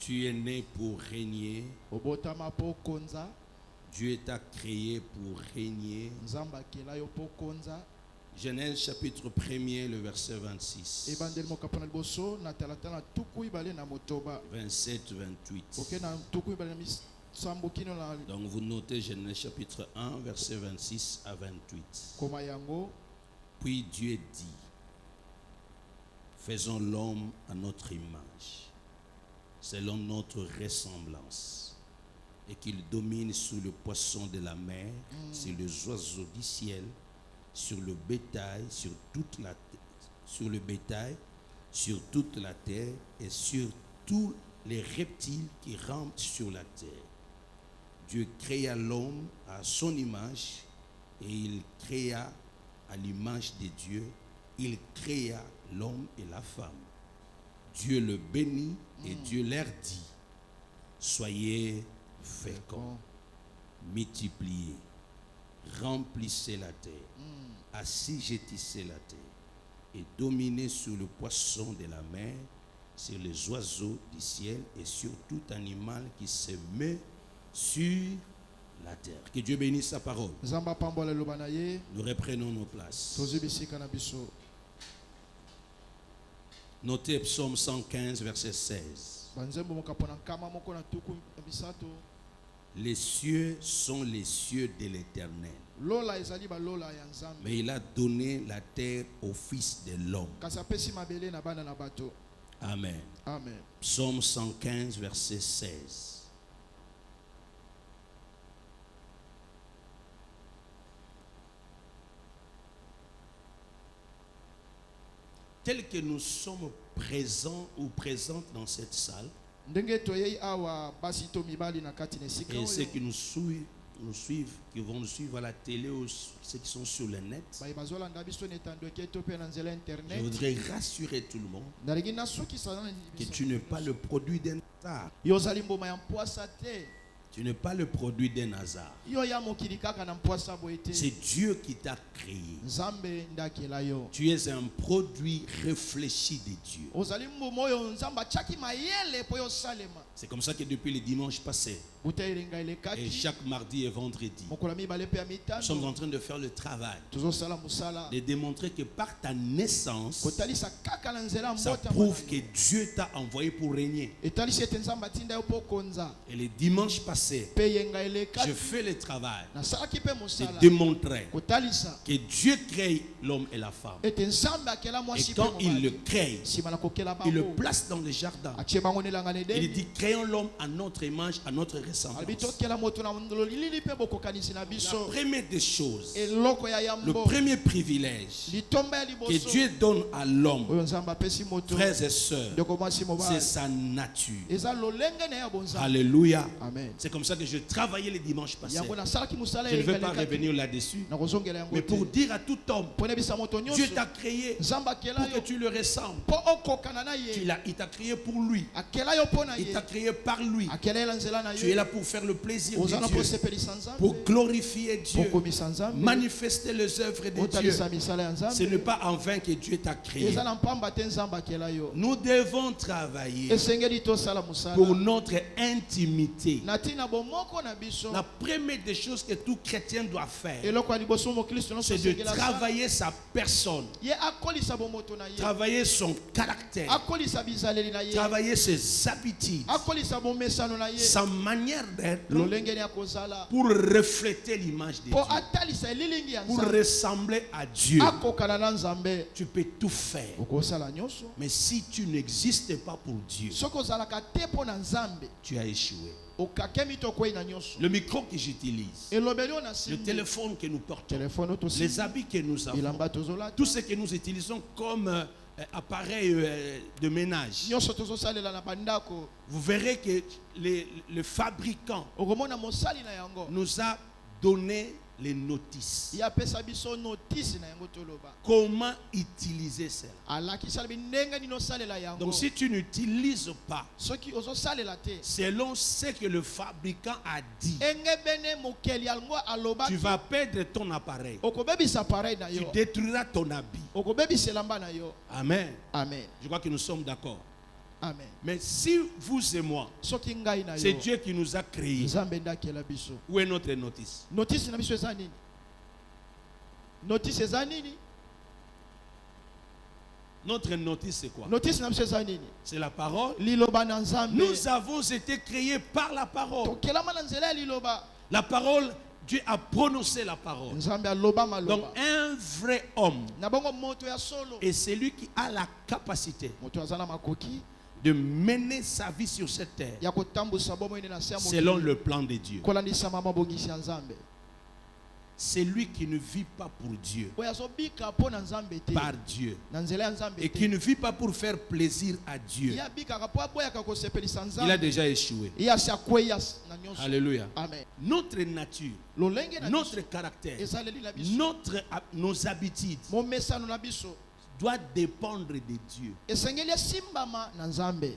Tu es né pour régner. obotama po konza, Dieu t'a créé pour régner. nzamba kela yo po konza. Genèse chapitre 1er, le verset 26. Ebandeli mokapona liboso na talatala tuku ibale na motoba. 27, 28. Oke na tuku ibale na misambo kino na Donc vous notez Genèse chapitre 1, verset 26 à 28. koma yango. Puis Dieu dit, faisons l'homme à notre image, selon notre ressemblance, et qu'il domine sur le poisson de la mer, sur les oiseaux du ciel, sur le bétail, sur toute la terre et sur tous les reptiles qui rampent sur la terre. Dieu créa l'homme à son image et il créa à l'image de Dieu, il créa l'homme et la femme. Dieu le bénit et Dieu leur dit, soyez féconds, multipliez, remplissez la terre, assujettissez la terre et dominez sur le poisson de la mer, sur les oiseaux du ciel et sur tout animal qui se met sur la terre. Que Dieu bénisse sa parole. Nzamba pambola lobana ye. Nous reprenons nos places. Tozi bisika na biso. Notez Psaume 115, verset 16. Banzembo mokapona kama moko na tuku bisato. Les cieux sont les cieux de l'Éternel, Lola ezali ba lola ya nzambe. mais il a donné la terre au Fils de l'homme. Kasi apesi mabele na bana na bato. Amen. Amen. Psaume 115, verset 16. Tel que nous sommes présents ou présentes dans cette salle, Ndenge toyei awa basi to mibali na kati na esika et ceux oyo. qui nous suivent, qui vont nous suivre à la télé ou ceux qui sont sur le net, Ba bazolanda biso netando ke to pe na nzela je internet. voudrais rassurer tout le monde Ndalingi na soki sana que tu n'es pas le produit d'un hasard. yo zali mboma ya mpwasa te. Tu n'es pas le produit d'un hasard. Yo ya mokili kaka na mpwasa boete. C'est Dieu qui t'a créé. Nzambe ndakela yo. Tu es un produit réfléchi de Dieu. Ozali mbomo oyo nzamba chaki mayele po yo salema. C'est comme ça que depuis le dimanche passé, Buterenga ile et kaki. chaque mardi et vendredi, Mokola mibale pe ya nous sommes mitano. en train de faire le travail, Tuzosala musala. de démontrer que par ta naissance, Kotalisa kaka na nzela ça mbota. prouve que Dieu t'a envoyé pour régner. Etalisi ete nzamba tinda yo po konza. Et le dimanche passé, Pe yenga ile je kaki. fais le travail Na salaki pe de musala. démontrer Kotalisa que Dieu crée l'homme et la femme. ete nzambe akela Et mwasi pe quand il le mobali. crée, Sima na kokela il le bango. place dans le jardin. Atie bango nelanga ne Il de. dit, créons l'homme à notre image, à notre Albi ressemblance. tokela moto na ndolo lili pe bokokanisi na La biso. première des choses, Eloko ya le yambo. premier privilège Litomba ya que liboso. Dieu donne à l'homme, Oyo nzamba pesi moto. frères et sœurs, Ndeko mwasi c'est mobali. sa nature. Eza lolenge na ya bonza. Alléluia. Amen. C'est comme ça que je travaillais le dimanche passé. Yango na salaki musala Je ne vais yenga pas le kaki. revenir là-dessus. Na kozongela yango Mais pour te. dire à tout homme, Pone bisa moto Dieu nyonso. t'a créé Nzamba akela pour que yo. tu le ressembles. Po okokana na ye. Il t'a créé pour lui. Akela yo pona Il ye. t'a créé par lui. Akela ela nzela na Tu es yo. là pour faire le plaisir de Ozana po Dieu, sepelisa nzambe. pour glorifier Dieu, Poko misanzambe. manifester les œuvres de Dieu. Otalisa misala ya Ce nzambe. n'est pas en vain que Dieu t'a créé. Eza na mpamba te nzamba akela yo. Nous devons travailler Esengeli tosala pour musala. notre intimité. Na tina bomoko na biso. La première des choses que tout chrétien doit faire, Eloko ya liboso mo Kristo no c'est de sengela. travailler sa personne, Ye akolisa bomoto na ye. travailler son caractère, Akolisa bizaleli na ye. travailler ses habitudes, Akolisa bomesano na ye. sa manière d'être, Lolenge ni akozala. pour refléter l'image de Po Dieu, atalisa elilingi ya pour nzambe. ressembler à Dieu. Akokana na nzambe. Tu peux tout faire. Okosala nyonso. Mais si tu n'existes pas pour Dieu, Soki ozalaka te mpo na nzambe. tu as échoué. Okakemi tokwei na nyonso. Le micro que j'utilise, Elobeli oyo na le simbi. téléphone que nous portons, Telefone otosi. les habits que nous avons, Bilamba tozolata. tout ce que nous utilisons comme appareil de ménage, Nyonso tozosalela na bandako. vous verrez que le fabricant Okomona mosali na yango. nous a donné les notices. Ye apesa biso notice na yango toloba. Comment utiliser cela? Alakisa biso ndenge nini osalela yango. Donc si tu n'utilises pas Soki ozosalela te. selon ce que le fabricant a dit, Enge bene mokeli yango aloba. tu vas perdre ton appareil. Okobebisa pareil na Tu yo. détruiras ton habit. Okobebisa elamba na yo. Amen. Amen. Je crois que nous sommes d'accord. Amen. Mais si vous et moi, Soki ngai na c'est yo. Dieu qui nous a créés, Nzambe ndakela biso. où est notre notice? Notice na biso eza nini? Notice eza nini? Notre notice, c'est quoi? Notice na biso eza nini? C'est la parole. Liloba na Nzambe. Nous avons été créés par la parole. Tokelama na nzela ya liloba. La parole, Dieu a prononcé la parole. Nzambe aloba Donc maloba. un vrai homme Na bongo moto ya solo. est celui qui a la capacité Moto azana makoki de mener sa vie sur cette terre ya kotambusa bomo ine na se ya selon mokili. le plan de Dieu. Kolandisa mama bongisi ya Nzambe. C'est lui qui ne vit pas pour Dieu, Oya so bika po na Nzambe te. par Dieu, Na nzela ya Nzambe et te. qui ne vit pas pour faire plaisir à Dieu. Ya bika po aboya ka kosepelisa Il a Nzambe. déjà échoué. Ya sa kweya na nyonso. Alléluia. Amen. Notre nature, Lolenge na notre biso. caractère, Ezaleli na biso. nos habitudes Mo mesano na biso. doit dépendre de Dieu. Esengeli simbama na Nzambe.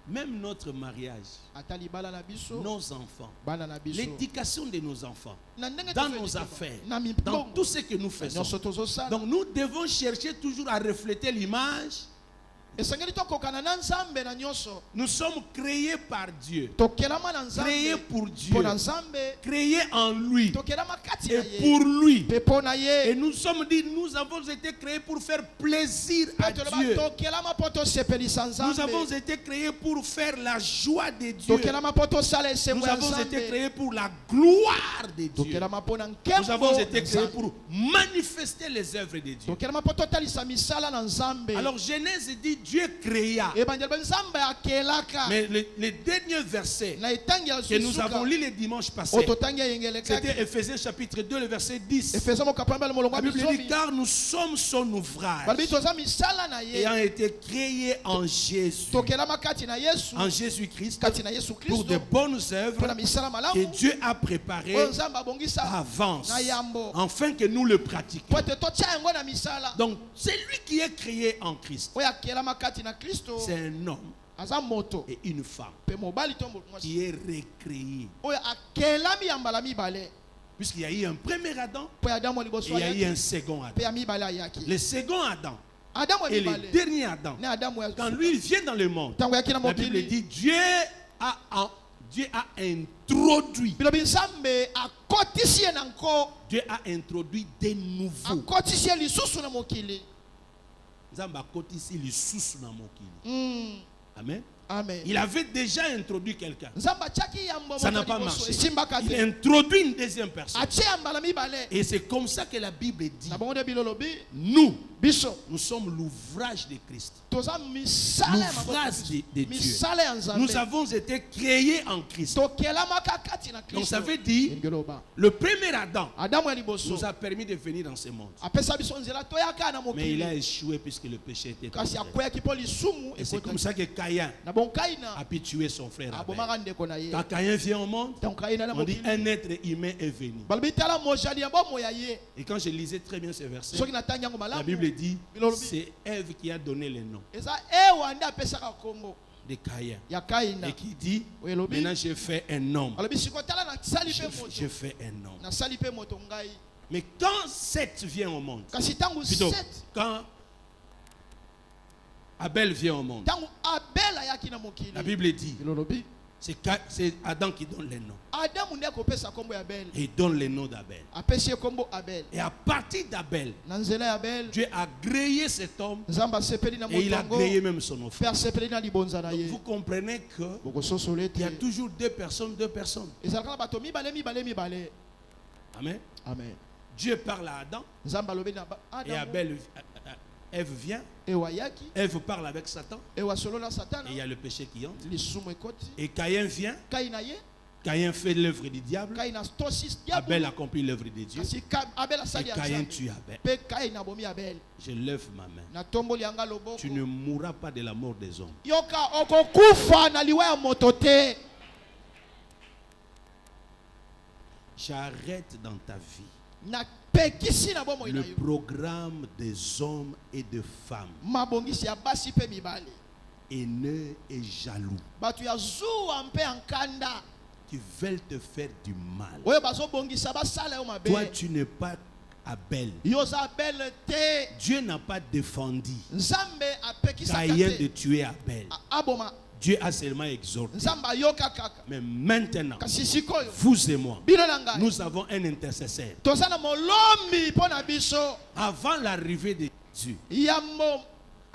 Même notre mariage, Atali bala na biso. nos enfants, Bana na biso. l'éducation de nos enfants, Na ndenge dans tozo nos edika ba. affaires, Na dans mibongo. tout ce que nous faisons. Nyonso tozosala. Donc nous devons chercher toujours à refléter l'image. Esengeli tokokana na Nzambe na nyonso. Nous sommes créés par Dieu, Tokelama na Nzambe. créés pour Dieu, Po na Nzambe. créés en lui Tokelama kati et na ye. pour lui. Pepo na Et ye. nous sommes dit, nous avons été créés pour faire plaisir à Dieu. Tokelama po tosepelisa Nous avons Nzambe. été créés pour faire la joie de Dieu. Tokelama po tosala esengo Nous ya avons été Nzambe. créés pour la gloire de Dieu. Tokelama po na Nous avons nkembo été na créés Nzambe. pour manifester les œuvres de Dieu. Tokelama po totalisa misala na Nzambe. Alors Genèse dit Dieu créa. Ebanjelo ba Nzambe akelaka. Mais les derniers versets Na etangi ya que nous avons susuka. lus les dimanches passés, Ototangi ya yengeleka. c'était Ephésiens chapitre 2, le verset 10. Efeso mo kapamba le molongo La Bible dit, bizomi. car nous sommes son ouvrage, Balibi toza misala na ye. ayant été créés en Jésus, Tokelama kati na Yesu. en Jésus-Christ, Kati na Yesu pour de Kristo. bonnes Pona œuvres misala que malamu. Dieu a préparées Oyo Nzambe abongisa. avance, Na yambo. afin que nous le pratiquions. Po ete totia yango na misala. Donc, c'est lui qui est créé en Christ. Oyo akelama kati na Kristo. C'est un homme Aza moto. et une femme Pe mobali to mwasi. qui est recréé. Oyo akelami ya mbala mibale. Puisqu'il y a eu un premier Adam Po ya Adamu et liboso il y a eu ayaki. un second Pe Adam. ya mibale ayaki. Le second Adam Adamu et le mibale. dernier Adam, Ne Adamu ya. quand lui il vient dans le monde, Tango yaki na la Bible mokili. dit Dieu a introduit. Bilobi Nzambe akotisi ye na nko. Dieu a introduit des nouveaux. Akotisi ye lisusu na mokili. Nzamba akotisi lisusu na mokili. Amen. Amen. Il avait déjà introduit quelqu'un. Nzambe atiaki yambo Ça n'a moto pas liboso. marché. Esimbaka Il te. introduit une deuxième personne. Atie ya mbala mibale. Et c'est comme ça que la Bible dit, Na bongo de bilolobi. nous, Biso. nous sommes l'ouvrage de Christ. Toza misala ya maboko. L'ouvrage de Dieu. Misala ya Nzambe. Nous avons été créés en Christ. Tokelamaka kati na Donc Kristo. ça veut dire, Ngeloba. le premier Adam Adamu ya liboso. nous a permis de venir dans ce monde. Apesa biso nzela toyaka na Mais il a mokili. échoué puisque le péché était Kasi entré. akweyaki po lisumu. Et c'est comme ça que Caïn Na bon Kaina. a pu tuer son frère Abel. Abomaka ndeko na ye. Quand Caïn vient au monde, Donc Kaina na on dit mokili. un être humain est venu. Balobi tala mojali ya bomo ya ye. Et quand je lisais très bien ce verset, Soki natangi yango la malamu. Bible dit, Bilolobi. c'est Ève qui a donné le nom Eza ewa nde apesaka kombo de Caïn. ya Kaina. Et qui dit, Welobi. maintenant j'ai fait un homme. Balobi siko tala na sali pe J'ai moto. fait un homme. Na sali pe moto ngai. Mais quand Seth vient au monde, Kasi tangu plutôt, set. quand Abel vient au monde, Tangu Abel ayaki na mokili. la Bible dit, Bilolobi. c'est Adam qui donne les noms. Adamu nde akopesa kombo ya Abel. Et il donne les noms d'Abel. Apesi ye kombo Abel. Et à partir d'Abel, Na nzela ya Abel. Dieu a créé cet homme Nzamba sepeli na et il a moto créé ngo. même son enfant. Père sepeli na libonza na Donc ye. vous comprenez que Boko sosole il y a te. toujours deux personnes. Ezalaka na bato mibale mibale mibale. Amen. Amen. Dieu parle à Adam Nzamba alobi na et Adamu. Ève vient. Ewa yaki. Ève parle avec Satan Ewa solo na Satana. et il y a le péché qui entre. Lisumu ekoti. Et Caïn vient. Kaina ye. Caïn fait l'œuvre du diable. Kaina tosis Abel diabo. accomplit l'œuvre de Dieu. Kasi Abel Et asali ya Caïn Nzambe. tue Abel. Pe Kaina bomi Abel. Je lève ma main. Na tomboli yanga loboko. Tu ne mourras pas de la mort des hommes. Yoka okokufa na liwa ya moto te. J'arrête dans ta vie Na pekisi na bomo le ina yo. programme des hommes et de femmes Mabongisi ya basi pe mibale. haineux et jaloux Batu ya zuwa mpe ankanda. qui veulent te faire du mal. Oyo bazobongisa basala yo mabe. Toi, tu n'es pas Abel. yoza Abel te. Dieu n'a pas défendu Nzambe apekisa Caïn de kate. tuer Abel. Aboma. Dieu a seulement exhorté. Nzambe ayoka kaka. Mais maintenant, Kasi sikoyo. vous et moi, Bino na ngai. nous avons un intercesseur. Toza na molombi pona biso. Avant l'arrivée de Jésus, Yambo.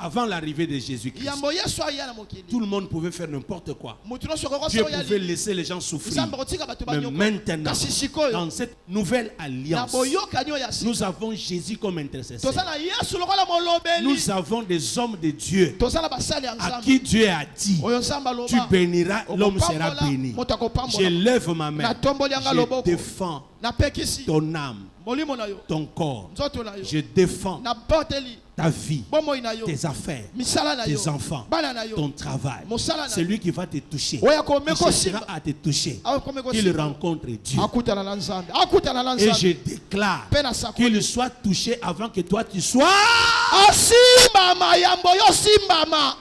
avant l'arrivée de Jésus-Christ, Yambo yeso aya na mokili. tout le monde pouvait faire n'importe quoi. Mutu no sokoko Dieu so ya pouvait li. laisser les gens souffrir. Nzambe kotika bato Mais banyoko. maintenant, Kasi sikoyo. dans cette nouvelle Na alliance, boyoka nyo ya si. nous avons Jésus comme intercesseur. Toza na Yesu lokola molobeli. Nous avons des hommes de Dieu Toza na basali ya à Nzambe. qui Dieu a dit, Oyo Nzambe aloba. tu béniras, l'homme sera Okopambola, béni. moto akopambola. Je lève ma main, Na tomboli yanga je loboko. défends Na pekisi. ton âme, Molimo na yo. ton corps. Nzoto na yo. Je défends Na boteli. ta vie, Bomoi na yo. tes affaires, Misala na yo. tes enfants, Bana na yo. ton travail. Mosala na yo. Celui qui va te toucher, Oya qui komeko cherchera simba. à te toucher, Komeko qu'il simba. rencontre Dieu. Akutana na Nzambe. Akutana na Et Nzambe. je déclare Pena sakoli. qu'il soit touché avant que toi tu sois. Asimbama yambo yo simbama.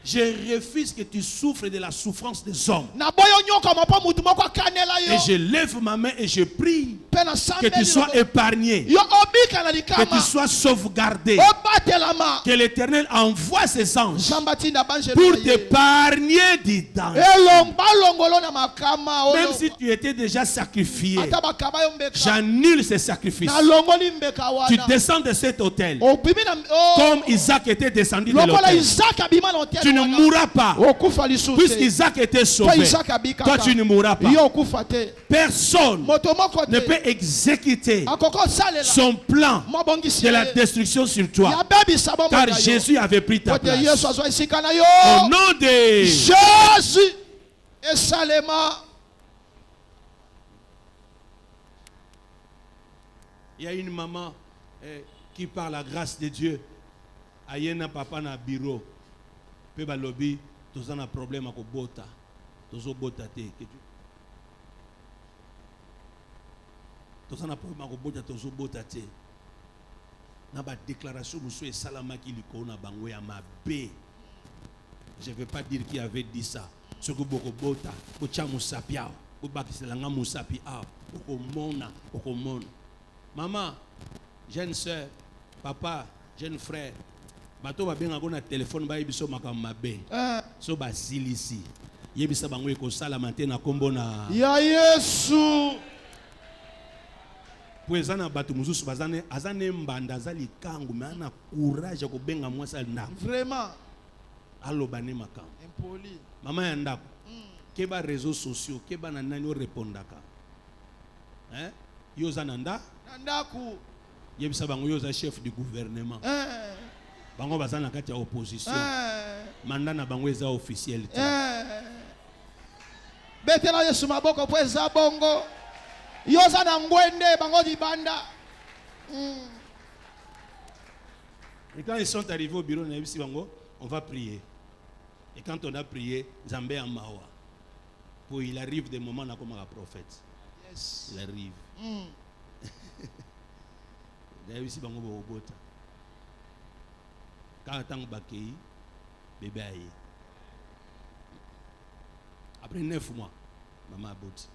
Je refuse que tu souffres de la souffrance des hommes. Na boyo nyoka mapo mutu moko akanela yo. Et je lève ma main et je prie Pena que sambeli. tu sois épargné, Yo obika na que likama. tu sois sauvegardé, Obatelama. que l'Éternel envoie ses anges Zambati na banje pour na ye. t'épargner du danger. Balongolo na makama oyo. Même si tu étais déjà sacrifié, Ata bakaba yo mbeka. j'annule ces sacrifices. Na longoli mbeka Tu wana. descends de cet hôtel Obimi na comme Isaac était descendu de lokola l'hôtel. Isaac abima na hotel. Tu ne mourras pas. Okufa lisusu. Puisqu'Isaac était sauvé, Isaac abika. toi tu ne mourras pas. Yo okufa te. Personne Moto moko ne te. peut exécuter Akoko salela. son plan Mabongisi de la destruction sur toi. ya baby sabamo Car na yo. Jésus avait pris ta Kote Yesu place. azwa esika na yo. Au nom de Jésus esalema. Il y a une maman qui, par la grâce de Dieu, a un papa na bureau. Pe ba lobby, tous un problème avec bota. Tous au bota te. Tous un problème avec bota, tous au bota te. Na ba déclaration monsieur salama qui li ko na bango ya mabe. Je ne vais pas dire qui avait dit ça. Ce que beaucoup bota, ko cha musapia, ko bakisela nga musapi a, ko mona, ko mona. Maman, jeune soeur, papa, jeune frère, bato ba benga ko na téléphone ba yebiso makamba mabe. So ba silisi. Yebisa bango ko sala matin na kombo na Ya Yesu. po ezana bato mususu bazane azane mbanda zali kangu mais ana courage ko benga mwasa na Vraiment aloba ne makambo. impoli. Mama ya ndako. Keba réseaux sociaux, keba na nani o répondaka. Hein? Yo zananda Nandaku. yebisa bango yo za chef du gouvernement. Bango bazana kati ya opposition. Mandat na bango eza officiel. Betela Yesu maboko po eza bongo. Yoza na ngwende bango dibanda. Et quand ils sont arrivés au bureau, on va prier. Et quand on a prié, Zambé en Mawa. Pour il arrive des moments là comme un prophète. Yes. Il arrive. D'ailleurs, ici, bango bota. Quand on bakei, bébé aïe. Après 9 mois, maman a boti.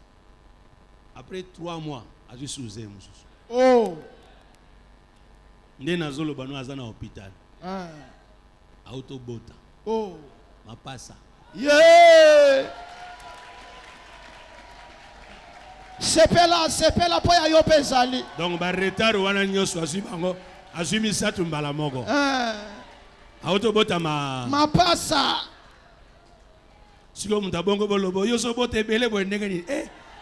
Après 3 mois, a juste sous mususu. Oh. Nde nazolo bano azana hôpital. Auto bota. Oh. Ma passa. Yeah. Sepela po ya yo pezali. Donc ba retard wana nyoso azwi bango azwi misatu mbala moko. Auto bota ma passa. Siko muta bongo bolobo yo so bote bele bo ndenge ni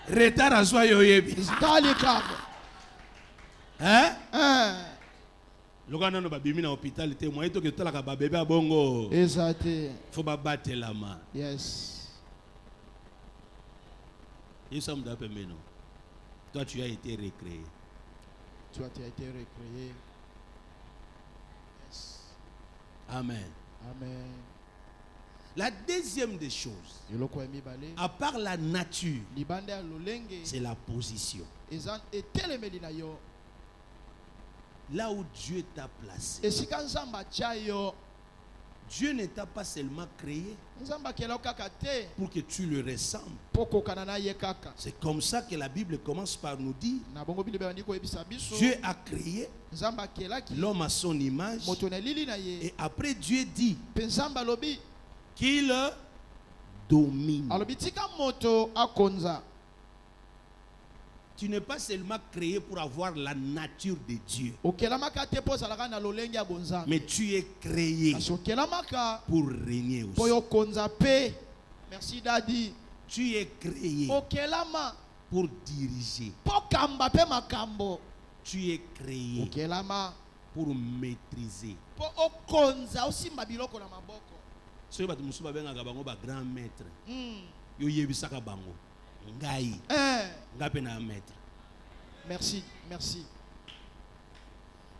retard azwa yo yebi. Stali kabo. Lokana no babimi na hôpital te moyen to ke tala ka ba bébé bongo. Exacté. Faut ba batela ma. Yes. Ils sont d'après nous. Toi tu as été recréé. Tu as été recréé. Yes. Amen. Amen. La deuxième des choses, Yoloko emi bale. à part la nature, Libande ya lolenge. c'est la position. Ezan etelemeli na yo. Là où Dieu t'a placé, Esika nzamba cha yo. Dieu ne t'a pas seulement créé nzambe akela kaka te pour que tu le ressembles. po kokana na ye kaka. C'est comme ça que la Bible commence par nous dire Na bongo Bible bandi koyebisa biso Dieu a créé nzambe akelaki l'homme à son image. moto na elili na ye. Et après Dieu dit Mpe nzambe alobi qu'il domine. alobi tika moto akonza. Tu n'es pas seulement créé pour avoir la nature de Dieu, Okelamaka te po ozalaka na lolenge ya bonzambe. mais tu es créé Kasi okelamaka pour régner po aussi. yo konza pe. Merci dadi. Tu es créé Okelama pour diriger. po kamba pe makambo. Tu es créé Okelama pour maîtriser. po okonza osimba biloko na maboko. Soki bato mosusu babengaka bango ba grand maître, yo yebisaka bango ngai nga mpe na maître. Merci, merci.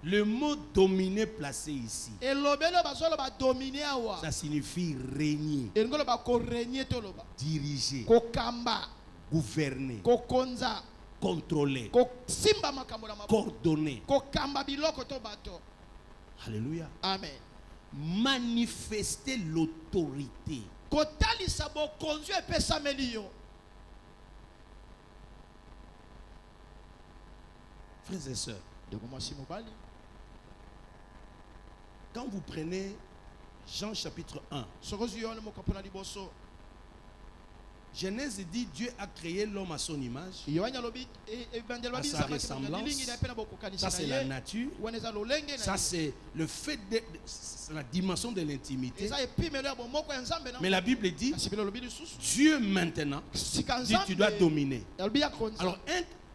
Le mot dominer placé ici, Elobelo bazolo ba dominer awa. ça signifie régner, Elongolo ba ko régner toloba. diriger, Ko kamba, gouverner, ko konza, contrôler, ko simba makambo na maboko. coordonner. Ko kamba biloko to bato. Alléluia. Amen. Manifester l'autorité. Ko talisa bo konzu epesa melio. Frères et sœurs, De commencer mobali. quand vous prenez Jean chapitre 1, Sokozu yo le mokapona liboso. Genèse dit Dieu a créé l'homme à son image. Yohana lobi evangel À babi sa sa ressemblance. lilingi na pena boko kanisa Ça na c'est la ye. nature. Waneza lolenge na. Ça c'est le fait de c'est la dimension de l'intimité. Eza epimelo ya bomoko ya nzambe na. Mais la Bible dit Kasi bilo lobi lisusu. Dieu maintenant Sika dit nzambe. tu dois dominer. Elbi ya konza. Alors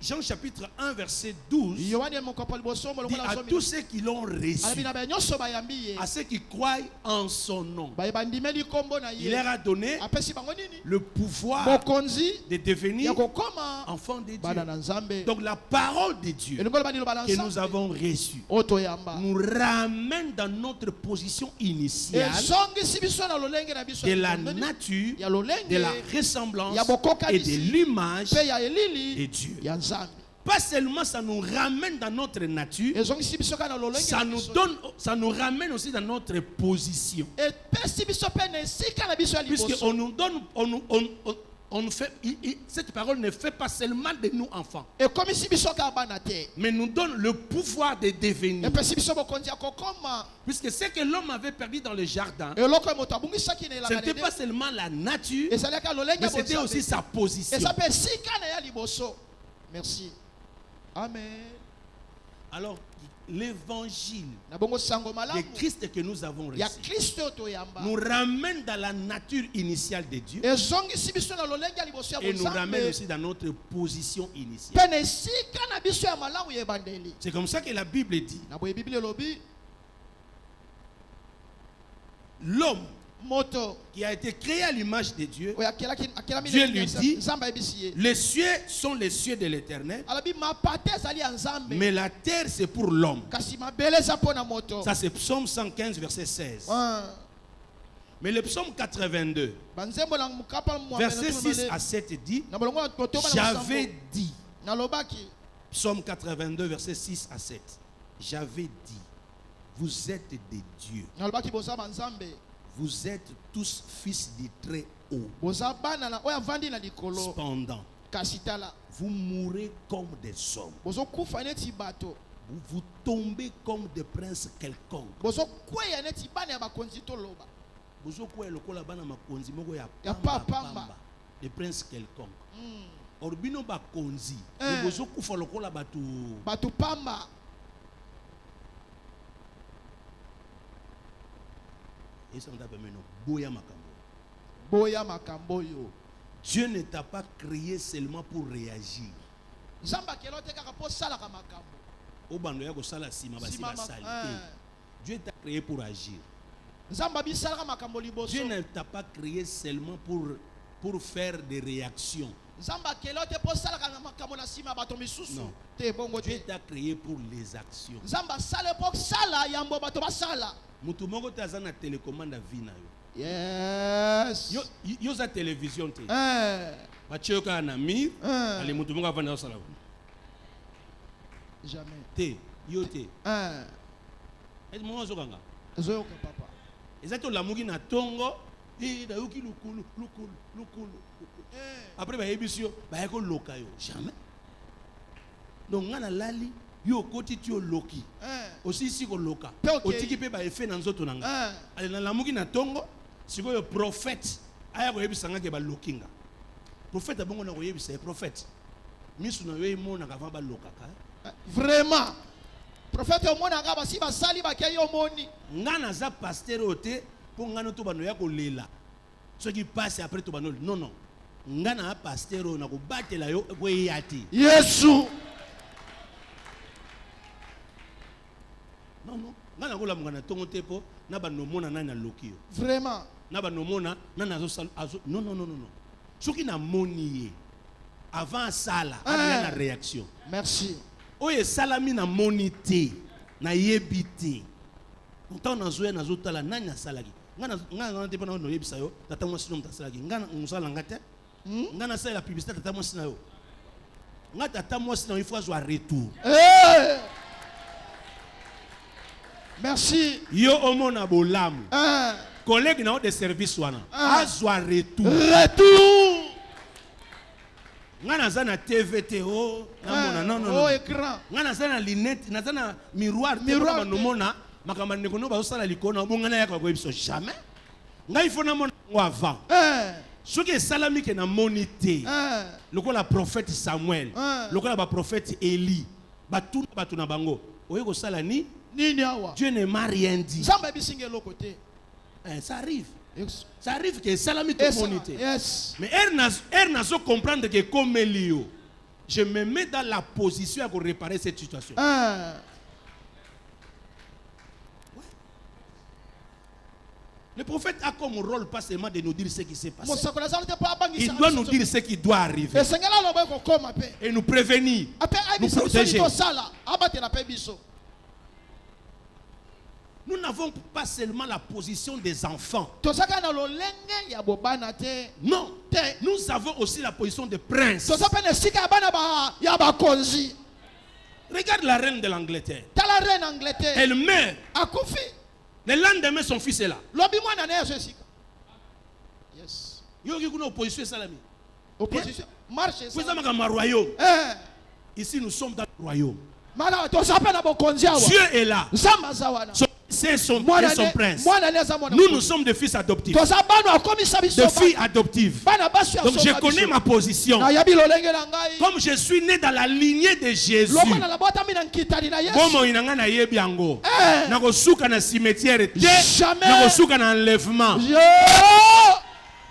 Jean chapitre 1 verset 12 Yohana mokapona liboso dit molongo na à somi. tous ceux qui l'ont reçu, Alabi na ba nyonso bayambi ye. à ceux qui croient en son nom, Ba bandimeli kombo na il ye. leur a donné Apesi bango nini? le pouvoir Bokonzi de devenir ya kokoma enfants de bana Dieu. na nzambe. Donc la parole de Dieu Elongolo bani loba na que nous nzambe. avons reçue Oto yamba. nous ramène dans notre position initiale Ezongi sibiso na lolenge na biso. de la nature, ya lolenge. de la ressemblance Ya bokoka et de bisi. l'image Pe ya de elili Dieu. ya nzambe. Pas seulement ça nous ramène dans notre nature, Ezongi sibiso kana lolenge. ça nous donne, ça nous ramène aussi dans notre position. Et pe sibiso pe na sika na biso ya Puisque liboso. on nous donne, on nous fait, cette parole ne fait pas seulement de nous enfants, Et comme sibiso ka bana te. mais nous donne le pouvoir de devenir. Et pe sibiso bokonzi ya kokoma. Puisque ce que l'homme avait perdu dans le jardin, Eloko moto abungisaki na ce elaka. n'était pas seulement la nature, Ezalaka lolenge mais c'était bonzambe. aussi sa position. Et ça peut sika na ya liboso. Merci. Amen. Alors, l'évangile Na bongo sango de malamu. Christ que nous avons Ya reçu Kristo to yamba. nous ramène dans la nature initiale de Dieu Ezongi sibiso na lolenge ya liboso ya et nous ramène bonzambe. aussi dans notre position initiale. Pene sika na biso ya malamu ya ebandeli. C'est comme ça que la Bible dit, Na boye Bible lobi l'homme moto qui a été créé à l'image de Dieu, oya akela Dieu lui dit, nzambe ayebisi ye. les cieux sont les cieux de l'Éternel, Alabi mapate ezali ya nzambe. mais la terre c'est pour l'homme. Kasi mabele eza mpo na moto. Ça c'est Psaume 115 verset 16. Mais le psaume 82 Banzembo na mukapa mwa verset 6 à 7 dit, na bolongo kotoba na j'avais dit, na lobaki Psaume 82 verset 6 à 7, j'avais dit, vous êtes des dieux, na lobaki boza banzambe. vous êtes tous fils du Très-Haut. Boza bana na oya vandi na likolo. Cependant, Kasi tala vous mourrez comme des hommes, bozo kufa neti bato. vous tombez comme des princes quelconques. Bozo kweya neti bana ya bakonzi to loba. Bozo kwa lokola bana makonzi moko ya Ya pamba. des princes quelconques. Or bino bakonzi, bozo kufa lokola batu. Bato pamba. Et ça on appelle maintenant boya makambo. Boya makambo yo. Dieu ne t'a pas créé seulement pour réagir. Zamba kelote kaka po sala ka makambo. Obando ya ko sala sima basi Sima basali. ma- Dieu t'a créé pour agir. Zamba bi sala ka makambo liboso. Dieu ne t'a pas créé seulement pour faire des réactions. Zamba kelote po sala ka makambo na sima bato misusu. Non. Te bongo Dieu te. t'a créé pour les actions. Zamba sala po sala yambo bato basala. Mutu moko te aza na télécommande vie na yo. Yes. Yo za télévision te. Eh. Batie yo kaka na mire. Ale mutu moko avanda osala. Jamais. Te, yo te. Eh. Eti moko azokanga. Zoyoka papa. Exacto la mugi na tongo et da yoki lukulu. Après ba yebisio ba yako loka yo jamais. Donc ngana lali yo koti ti loki. Aussi si ko loka. Otiki pe ba efe na nzoto nanga. Ale na la mugi na tongo siko yo prophète aya ko yebisanga ke ba lokinga. Prophète abongo na ko yebisa prophète. Misu na yo mona ka va ba loka ka. Vraiment. Prophète au monde ngaba si ba sali ba ke yo moni. Ngana za pasteur ote pour ngana to bano ya ko lela. Ce qui passe après to bano non. Ngana pasteur na ko batela yo ko yati. Yesu. Non. Ngana ko la ngana tongo tepo na bano mona na lokio. Vraiment. Na bano mona na zo non. Ce qui na moni avant sala a une réaction. Merci. Oye salami na monité na yebité. Ntan na zoya na zotala nanya salaki. Ngana te pana no yebisa yo tata mo sino mta salaki. Ngana musala ngate. Ngana sala la publicité tata mo sino yo. Ngata tata mo sino il faut avoir retour. Merci. Yo omona bolamu. Collègue na de service wana. Azwa retour. Retour. Ngana zana TVT non. Écran. Ngana zana lunette, na zana miroir no mona makamba nekono ba osala likona bongana ya ko ebiso jamais. Ngai fona mona avant. Soki salami ke na monité. Lokola prophète Samuel, lokola ba prophète Élie, batuna bango. Oye ko sala ni awa. Dieu ne m'a rien dit. Samba bisinge côté. Ça arrive. Ça arrive que salami te monité. Yes. Mais elle n'a pas comprendre que comme Elio, je me mets dans la position pour réparer cette situation. Le prophète a comme rôle pas seulement de nous dire ce qui s'est passé. Il doit nous dire ce qui doit arriver. Et nous prévenir. Nous protéger. Nous n'avons pas seulement la position des enfants. Non. Nous avons aussi la position des princes. Regarde la reine de l'Angleterre. Elle meurt. Le lendemain, son fils est là. Yes. Il y a une opposition salami. Opposition. Marche. Royaume. Ici, nous sommes dans le royaume. Dieu est là. C'est son prince. Nous sommes des fils adoptifs. Des filles adoptives. Donc je connais ma position. Comme je suis né dans la lignée de Jésus.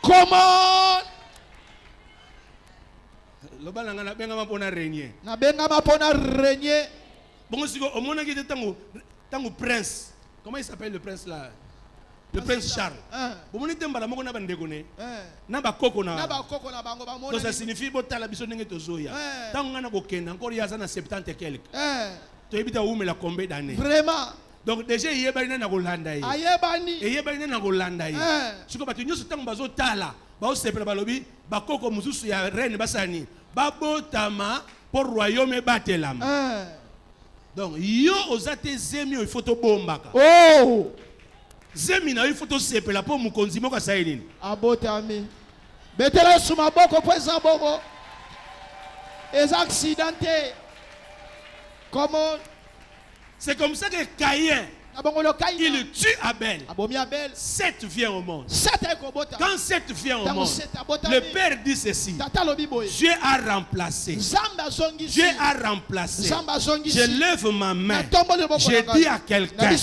Comment? Prince. Comment il s'appelle le prince là? Le prince Charles. Donc ça signifie que la biso nenge tozoya. Tant on a kokenda encore ya na 70 et quelques. Tu habita où mais la combien d'années? Vraiment. Donc déjà il y a pas na kolanda yi. Ayebani. Et il y a pas na kolanda yi. Siko batu nyoso tant bazo tala, ba sepela balobi, ba koko mususu ya reine basani. Ba botama pour royaume batelama. Donc, yo osate zemi il faut to bombaka. Oh! Zemi na il faut to sepela po mukonzi moko saini. Abotami. Betela suma boko kweza boko. Les accidentés. Comment? C'est comme ça que Caïn, il tue Abel. Seth vient au monde. Quand Seth vient au monde, le Père dit ceci. Dieu a remplacé. Dieu a remplacé. Je lève ma main. Je dis à quelqu'un,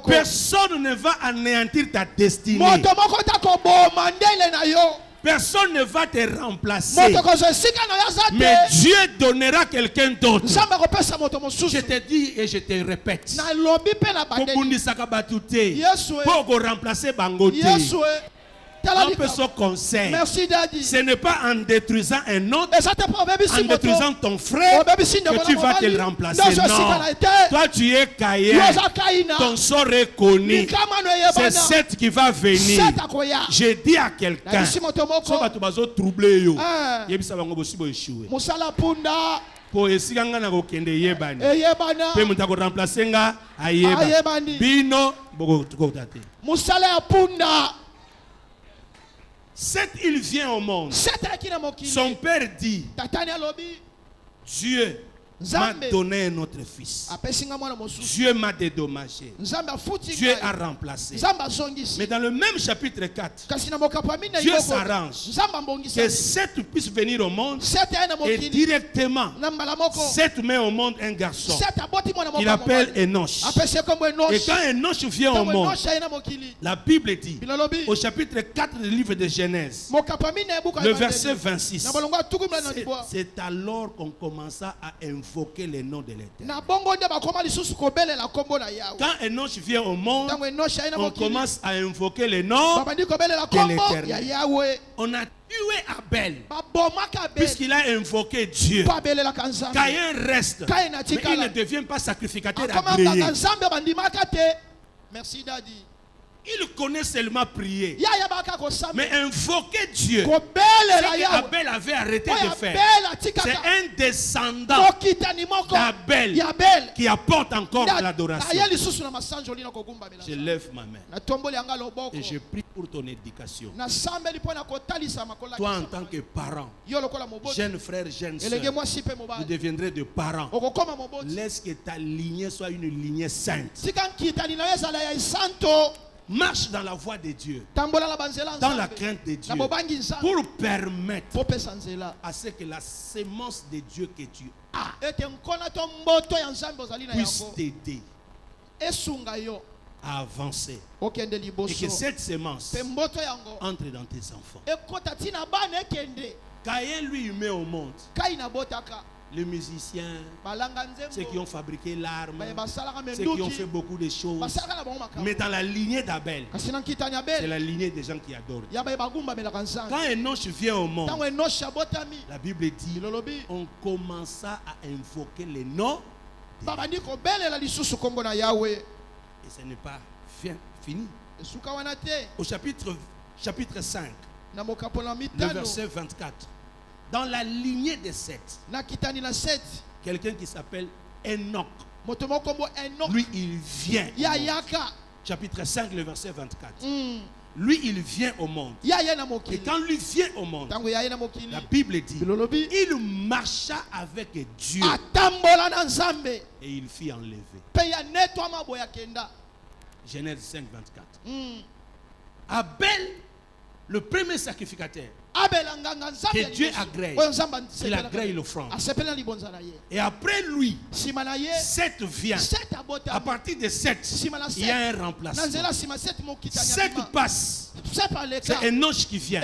personne ne va anéantir ta destinée. Personne ne va te remplacer. Mais Dieu donnera quelqu'un d'autre. Je te dis et je te répète. Pour remplacer Bangote. un peu son conseil. Merci Daddy. Ce n'est pas en détruisant un autre, Et ça te prend même en détruisant ton frère, que tu vas te le remplacer. Non. Toi, tu es Caïn. Ton sort est connu. C'est Seth qui va venir. Je dis à quelqu'un, Musala punda. po esika nga na kokende yebani pe mutu akoremplace nga ayeba bino bokokota te. Musala ya punda. Seth, il vient au monde. Son père dit, Dieu m'a donné un autre fils. Dieu m'a dédommagé. Dieu a remplacé. Mais dans le même chapitre 4, Dieu s'arrange que Seth puisse venir au monde et directement Seth met au monde un garçon qu'il appelle Enoch. Et quand Enoch vient au monde, la Bible dit au chapitre 4 du livre de Genèse, le verset 26, c'est alors qu'on commença à invoquer le nom de l'Éternel. Quand Enoch vient au monde, on commence à invoquer le nom de l'Éternel. On a tué Abel puisqu'il a invoqué Dieu. Caïn reste, mais il ne devient pas sacrificateur agréé. Merci Daddy. Il connaît seulement prier. Mais invoquer Dieu, ce qu'Abel avait arrêté de faire, c'est un descendant d'Abel qui apporte encore l'adoration. Je lève ma main et je prie pour ton éducation. Toi en tant que parent, jeune frère, jeune soeur, vous deviendrez de parents. Laisse que ta lignée soit une lignée sainte. Marche dans la voie de Dieu, dans la crainte de Dieu, pour permettre à ce que la sémence de Dieu que tu as puisse t'aider à avancer et que cette sémence entre dans tes enfants. Caïn lui met au monde les musiciens, ceux qui ont fabriqué l'arme, ceux qui ont fait beaucoup de choses. Mais dans la lignée d'Abel, c'est la lignée des gens qui adorent. Quand Enoch vient au monde, la Bible dit, on commença à invoquer les noms de Dieu. Et ce n'est pas fini. Au chapitre 5, le verset 24. Dans la lignée de Seth, quelqu'un qui s'appelle Enoch, lui il vient. Chapitre 5, le verset 24. Lui il vient au monde. Et quand lui vient au monde, la Bible dit, il marcha avec Dieu et il fut enlevé. Genèse 5, 24. Abel, le premier sacrificateur que Dieu agrée, il agrée l'offrande. Et après lui, Seth vient. À partir de Seth, il y a un remplacement. Seth passe. C'est Enoch qui vient.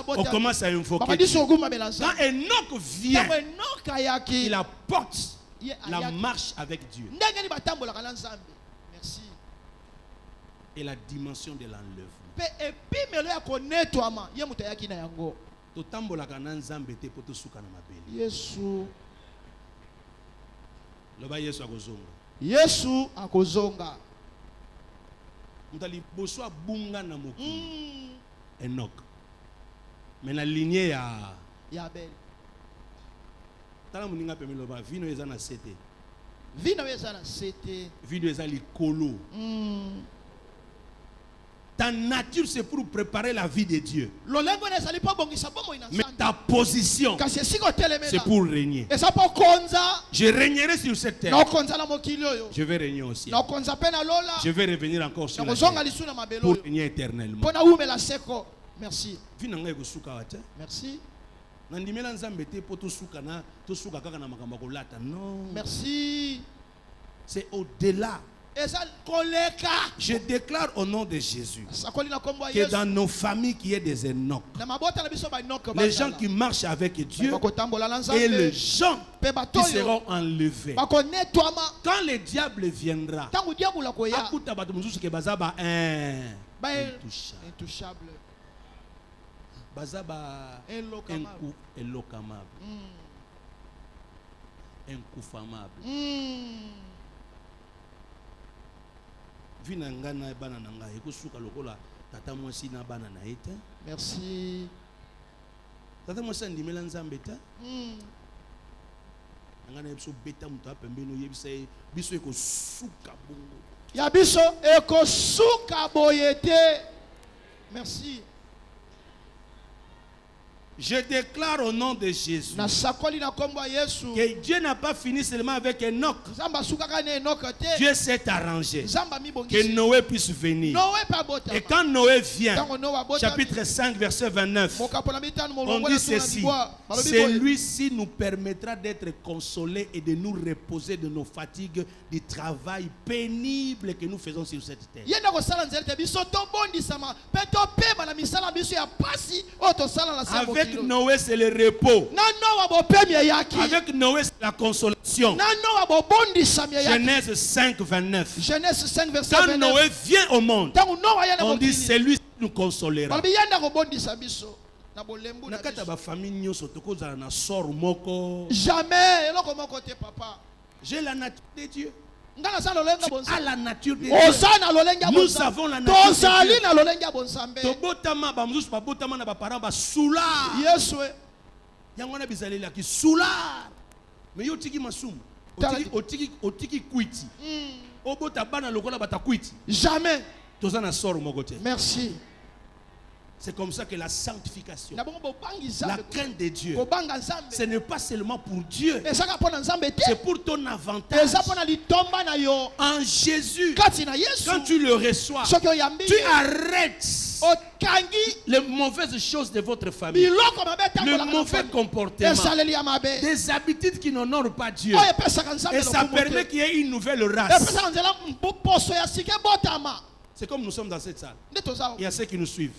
On commence à invoquer Dieu. Quand Enoch vient, il apporte la marche avec Dieu. Et la dimension de l'enlèvement. Totambolaka na nzambe te poto suka na mabeli. Yesu. Loba Yesu akozonga. Yesu akozonga. Mutali boso abunga na moki. Enoch. Mais na lignée ya Abel. Tala muninga peme loba vino eza na sete. Vino eza na sete. Vino eza likolo. Ta nature, c'est pour préparer la vie de Dieu. Mais ta position, c'est pour régner. Je régnerai sur cette terre. Je vais régner aussi. Je vais revenir encore sur la terre pour régner éternellement. Merci. Merci. Merci. C'est au-delà. Je déclare au nom de Jésus que dans nos familles qu'il y ait des Enoch, les gens qui marchent avec Dieu et les gens qui seront enlevés. Quand le diable viendra, intouchable. Bazaba inlocamable. Incoufamable. Vina ngana bana nanga ekusuka lokola tata mwasi na bana na ete. Merci. Tata mwasi ndimela nzambe ta. Ngana ebiso beta mutu apembeno yebisa biso ekosuka bongo. Ya biso ekosuka boyete. Merci. Je déclare au nom de Jésus que Dieu n'a pas fini seulement avec Enoch. Dieu s'est arrangé que Noé puisse venir. Et quand Noé vient, chapitre 5, verset 29, on dit ceci: celui-ci nous permettra d'être consolés et de nous reposer de nos fatigues du travail pénible que nous faisons sur cette terre. Avec Noé, c'est le repos. Avec Noé, c'est la consolation. Genèse 5, 29. Quand Noé vient au monde, on dit celui-ci nous consolera. Jamais. J'ai la nature de Dieu. Tu as la nature de Dieu. Nous avons la nature de Dieu. Tobotama bamzusu babotama na baparents basula. Yesu. Yangona bizalela ki sula. Mais yo tiki masumu. Otiki kwiti. Obota bana lokola bata kwiti. Jamais. Tozana soro mokote. Merci. C'est comme ça que la sanctification, la crainte de Dieu, ce n'est pas seulement pour Dieu, c'est pour ton avantage. En Jésus, quand tu le reçois, tu arrêtes les mauvaises choses de votre famille, le mauvais comportement, des habitudes qui n'honorent pas Dieu. Et ça permet qu'il y ait une nouvelle race. C'est comme nous sommes dans cette salle. Il y a ceux qui nous suivent.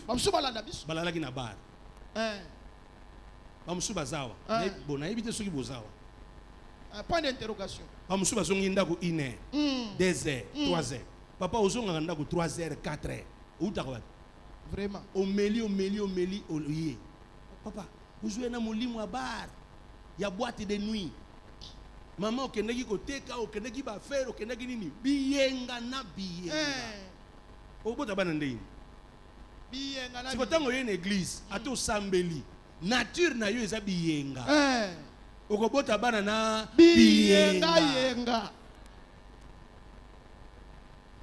Balalaki na bar. Bamusu bazawa. Bona ebite soki bozawa. Point d'interrogation. Bamusu bazongi ndako 1 heure, 2 heures, 3 heures. Papa ozonga ndako 3 heures, 4 heures. Utaka. Vraiment. Omeli olie. Papa, vous jouez na molimo à bar. Il y a boîte de nuit. Maman okendeki koteka, okendeki ba faire, okendeki nini? Biyenga na biyenga. Si vous avez une église, à tout sambeli, nature na yo eza biyenga. Okobota bana na biyenga.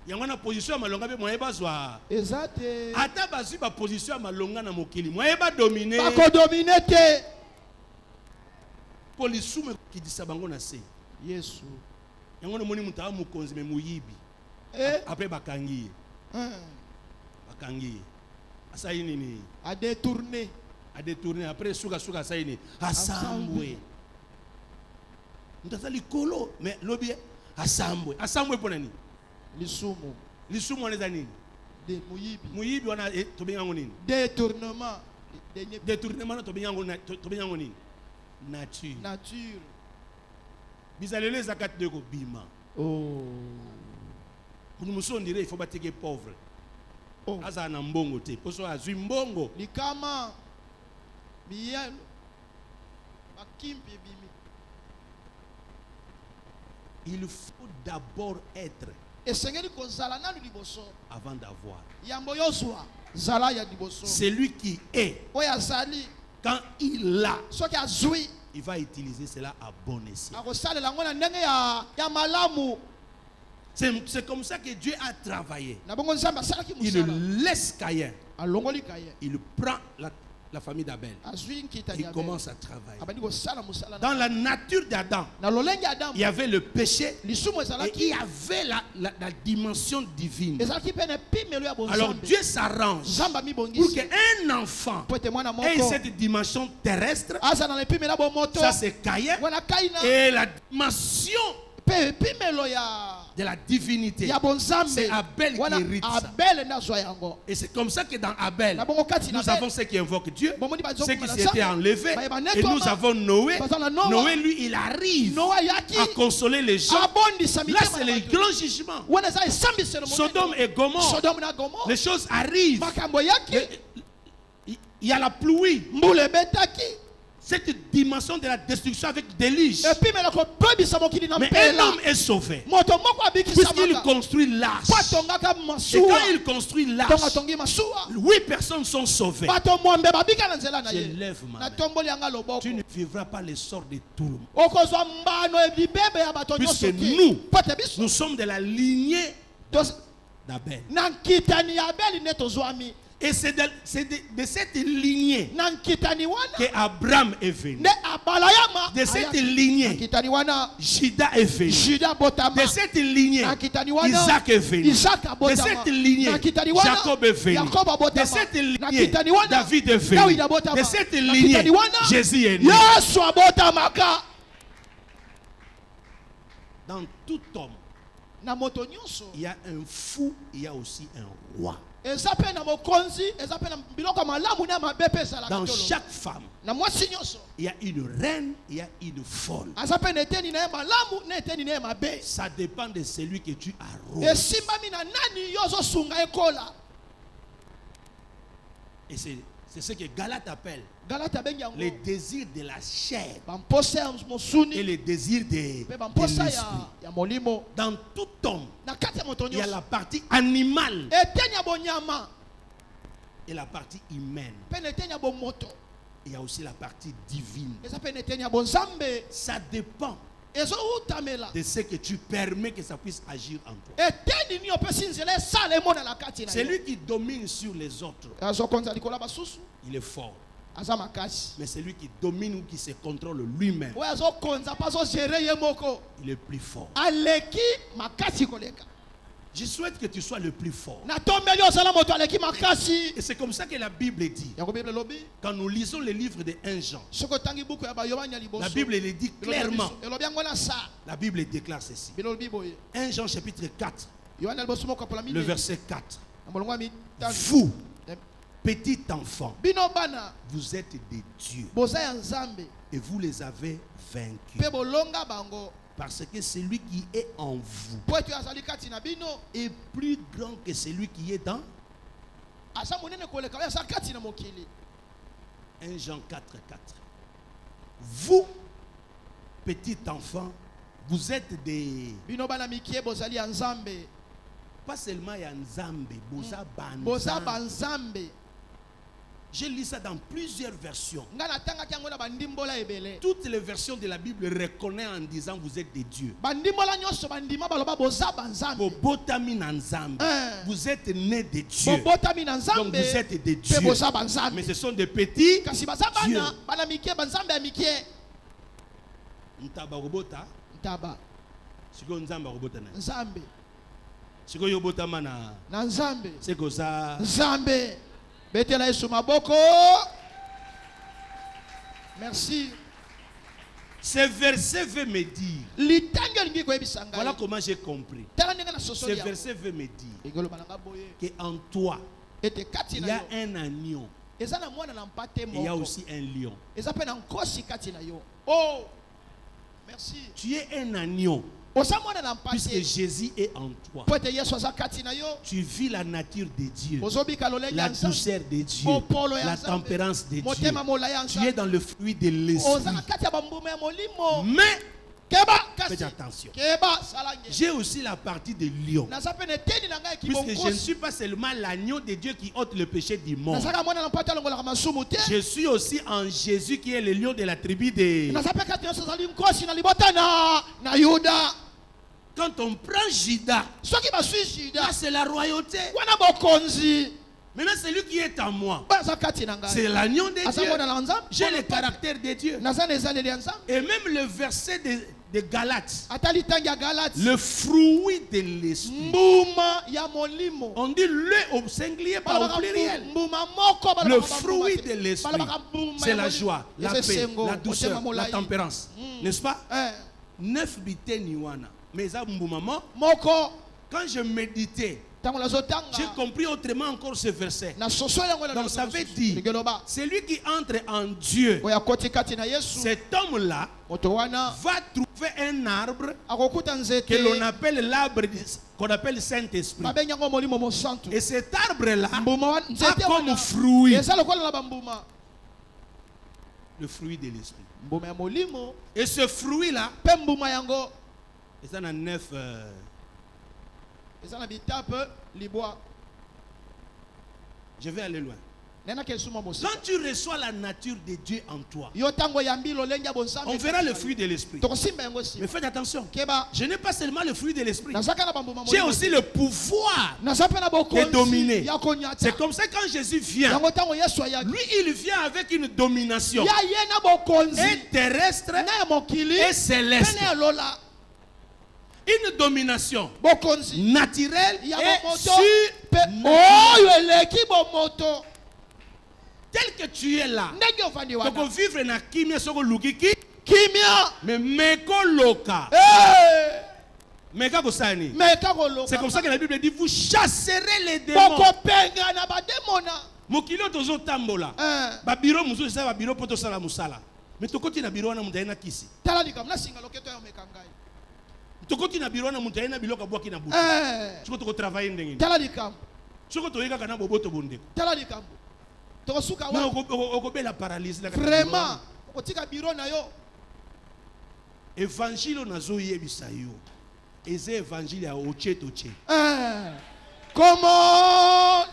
Yango na position malonga be moye bazwa. Exacte. Ata bazwi ba position malonga na mokili. Moye ba dominer. Ba ko dominer te. Polisume ki disa bango na se. Yesu. Yango na moni mutawa mukonzi me muyibi. Après bakangi. Bakangi asayi nini a détourné après suka asayi asambwe ndazali kolo mais lobi asambwe pona ni lisumu aneza nini de muyibi wana tobengango nini détournement na tobengango nini nature bizalele zakat de ko bima. Nous nous sommes dit il faut pas être pauvre. Aza na mbongo te. Poso azui mbongo. Likama miyalo bakimpi bimi. Il faut d'abord être avant d'avoir. C'est lui qui est. Quand il a, il va utiliser cela à bon escient. C'est comme ça que Dieu a travaillé. Il laisse Caïn. Il prend la famille d'Abel. Il commence à travailler. Dans la nature d'Adam, il y avait le péché et il y avait la dimension divine. Alors Dieu s'arrange pour qu'un enfant ait cette dimension terrestre. Ça c'est Caïn. Et la dimension de la divinité, c'est Abel qui hérite ça. Et c'est comme ça que dans Abel, nous avons ceux qui invoquent Dieu, ceux qui s'étaient enlevés, et nous avons Noé. Noé, lui, il arrive à consoler les gens. Là, c'est le grand jugement. Sodome et Gomorrhe, les choses arrivent. Il y a la pluie. mbula ebetaki Cette dimension de la destruction avec déluge. epimela kobebisa mokili na Mais un mpela homme est sauvé. moto moko Puisqu'il abikisamaka construit l'arche. po atongaka Et quand masuwa il construit ntongo l'arche, atongi masuwa 8 personnes sont sauvées. bato mwambe babika na nzela na Je ye lève ma main. natomboli yanga loboko Tu ne vivras pas le sort de tout le monde. okozwa mbano libebe ya bato Puisque nyonso te nous, po te biso nous sommes de la lignée Toz- d'Abel. na nkitani ya abeli nde tozwami Et c'est de cette lignée na nkitani wana que Abraham est venu. nde abalayama De cette na lignée, nkitani wana Judas est venu. juda botama De cette lignée, na nkitani wana Isaac est venu. isaka De botama cette lignée, na nkitani wana Jacob est venu. yakobo De botama cette na lignée, nkitani wana David est venu. dawida botama De cette na lignée, nkitani wana Jésus est né. yesu abotamaka Dans tout homme, na moto nyonso il y a un fou, il y a aussi un roi. eza mpe na mokonzi eza mpe na biloko ya malamu na mabe mpe ezalaka Dans tolo. chaque femme, na mwasi nyonso il y a une reine, il y a une folle. aza mpe na eteni na ye malamu na eteni na ye mabe Ça dépend de celui que tu arroses. esimbami na nani yo ozosunga ekola Et c'est ce que Galate appelle galata abengi les yango désirs de la chair bamposa ya et mosuni les désirs mpe de bamposa l'esprit. ya molimo Dans tout homme, na kati ya moto il y a nyonso la partie animale eteni ya bonyama et la partie humaine. mpe na eteni ya bomoto Il y a aussi la partie divine. eza mpe na eteni ya bonzambe Ça dépend ezoutamela de ce que tu permets que ça puisse agir en toi. eteni nini opesi nzela esala emonana kati na yo Celui qui domine sur les autres, azokonza likolo ya basusu il est fort. aza makasi Mais celui qui domine ou qui se contrôle lui-même, oyo azokonza mpe azogere ye moko il est plus fort. aleki makasi koleka Je souhaite que tu sois le plus fort. natombeli ozala moto aleki makasi Et c'est comme ça que la Bible dit. yango bible elobi Quand nous lisons le livre de 1 Jean, soki otangi buku ya bayobani ya liboso la Bible le dit clairement. elobi yango na sa La Bible déclare ceci. bilobi boye 1 Jean chapitre 4, yohani ya liboso moko apola le mine verset 4. na molongo ya mitano Vous, petit enfant, bino bana vous êtes des dieux boza ya nzambe et vous les avez vaincus. mpe bolonga bango Parce que celui qui est en vous po ete azali kati na bino est plus grand que celui qui est dans aza monene koleka oyo aza kati na mokili 1 Jean 4, 4. Vous, petit enfant, vous êtes des... bino bana mikie bozali ya nzambe Pas seulement ya Nzambe, boza boza banzambe. banzambe J'ai lu ça dans plusieurs versions. ngai natangaki yango na bandimbola ebele Toutes les versions de la Bible reconnaissent en disant vous êtes des dieux. bandimbola nyonso bandima baloba boza banzambe Bobotami na Nzambe. Vous êtes nés des dieux. bobotami na Donc nzambe vous êtes des mpe dieux. boza banzambe Mais ce sont des petits kasi baza dieux. bana bana mikie banzambe ya mikie Ntaba robota. ntaba Siko Nzambe robota na. nzambe Siko yobotama na. na nzambe C'est que ça. nzambe betela yesu maboko merci Ce verset veut me dire. litangi olingi koyebisa Voilà ngai comment j'ai compris. tala ndenge na Ce sosoli yango verset veut me dire ekoloba nanga boye qu'en toi, ete kati il y na a yo un agneau eza na mwana na mpate et il y a moko aussi un lion. eza mpe na nkosi kati na yo oh merci Tu es un agneau oza mwana na puisque mpate Jésus est en toi. po ete yesu aza kati na yo Tu vis la nature de Dieu, ozobika lolenge ya la nzambe douceur de Dieu, mopolo ya la nzambe tempérance de Dieu. motema molai ya Tu es nzambe dans le fruit de oza na l'esprit. kati ya bambuma ya molimo Mais, keba kasi faites attention, keba sala ngeli j'ai aussi la partie de lion. naza mpe na eteni na ngai Puisque je ne kibonkosi suis pas seulement l'agneau de Dieu qui ôte le péché du monde. nazaka mwana na mpate alongolaka masumu te Je suis aussi en Jésus qui est le lion de la tribu de... naza mpe kati nyonso azali nkosi na libota na yuda Quand on prend Judas, soki baswi juda là c'est la royauté. wana bokonzi Maintenant celui qui est en moi, oyo aza kati na c'est ngai l'agneau de aza Dieu. mwana na nzambe J'ai le caractère de Dieu. naza na ezaleli ya nzambe Et même le verset de Galates, ata litangi ya galati le fruit de l'esprit. mbuma ya molimo On dit le au singulier, pas au balobaka pluriel. mbuma moko Le balobaka fruit mbuma de te. l'esprit, Balobaka mbuma c'est ya la molimo. joie, la Eza paix, esengo, la douceur, motema la molai. tempérance. N'est-ce pas? Eh, 9 biteni wana. Mais ça mbumamo. moko Quand je méditais J'ai compris autrement encore ce verset. Donc ça veut dire, celui qui entre en Dieu, cet homme-là va trouver un arbre que l'on appelle l'arbre qu'on appelle Saint-Esprit. Et cet arbre-là a comme fruit le fruit de l'esprit. Et ce fruit-là, et ça en 9. Je vais aller loin. Quand tu reçois la nature de Dieu en toi, on verra le fruit de l'esprit. Mais faites attention, je n'ai pas seulement le fruit de l'esprit, j'ai aussi le pouvoir de dominer. C'est comme ça que quand Jésus vient, lui il vient avec une domination et terrestre et céleste. Une domination naturelle et surnaturelle. Tel que tu es là, tu peux vivre dans kimia soko lukiki mais meko loka. Meka kosani. C'est comme ça que la Bible dit vous chasserez les démons. Mokilo tozo tambola. Ba biro muzo ça ba biro poto sala musala. Mais to koti na biro na mutaina kisi. To koti na biro na mutaina biloka bwaki na butu. Tu ko travailler ndengini. Tu ko to yeka kana boboto bondeko. La paralysie. Vraiment. Évangile nazo yebisa yo. Eze évangile ya oche toche. Comment?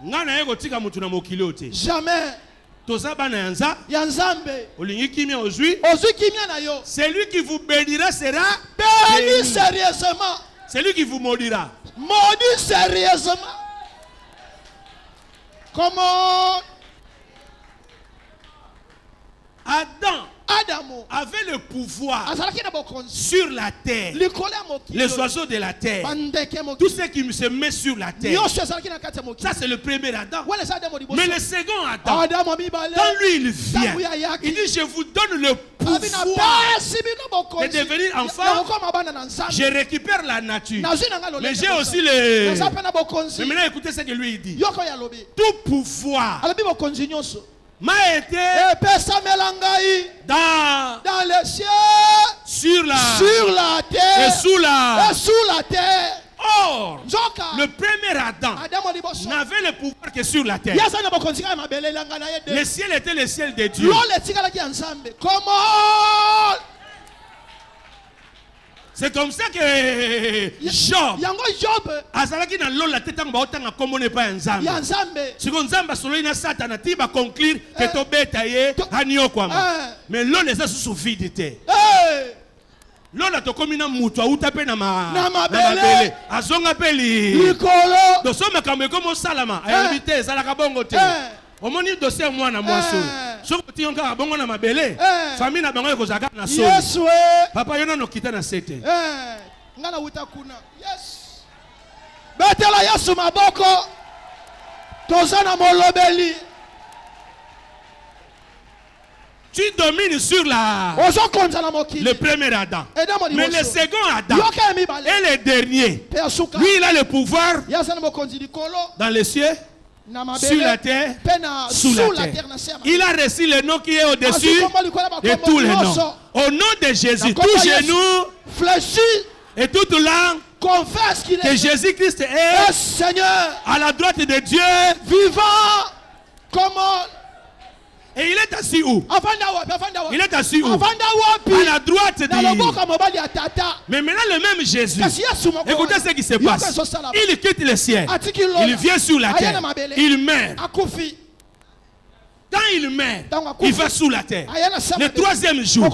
Ngana yeko tika mutu na mokili ote. Jamais. Toza bana yanza. Yanzambe. Olingi kimia ozui. Ozui kimia na yo. Celui qui vous bénira sera béni sérieusement. Celui qui vous maudira. Maudit sérieusement. Comment? Adam avait le pouvoir sur la terre, les oiseaux de la terre, tout ce qui se met sur la terre. Ça c'est le premier Adam. Mais le second Adam, quand lui il vient, il dit je vous donne le pouvoir de devenir enfant. Je récupère la nature, mais j'ai aussi le... Mais maintenant écoutez ce que lui il dit. Tout pouvoir m'a été dans les cieux, sur la terre et sous la terre. Or, le premier Adam n'avait le pouvoir que sur la terre. Le ciel était le ciel de Dieu. Comment? C'est comme ça que Job azalaki na lola tetang ba otanga kombo ne pa nzambe. Siko nzamba solo ina satana ti ba conclure que to beta ye hanio kwama. Mais lola eza sous vide te. Lola to komina mutu auta pe na mabele. Azonga pe likolo. Do so makambe komo salama. Ayebite ezalaka bongo te. Omoni dossier mwana mwaso. Soko ti onka bongo na mabele. Famille na bango ekozaka na so. Papa yona no kita na sete. Ngana wuta kuna. Yes. Betela Yesu maboko. Tozana molobeli. Tu domines sur le premier Adam. Mais le second Adam et le dernier, lui il a le pouvoir dans les cieux, sur la terre, sous la terre. Il a reçu le nom qui est au-dessus de tous les noms. Au nom de Jésus, tout genou fléchit et toute langue confesse qu'il que Jésus-Christ est Seigneur à la droite de Dieu vivant. Comment? Et il est assis où? Il est assis où? À la droite de Dieu. Mais maintenant le même Jésus, écoutez ce qui se passe. Il quitte le ciel. Il vient sur la terre. Il meurt. Quand il meurt, il va sous la terre. Le troisième jour,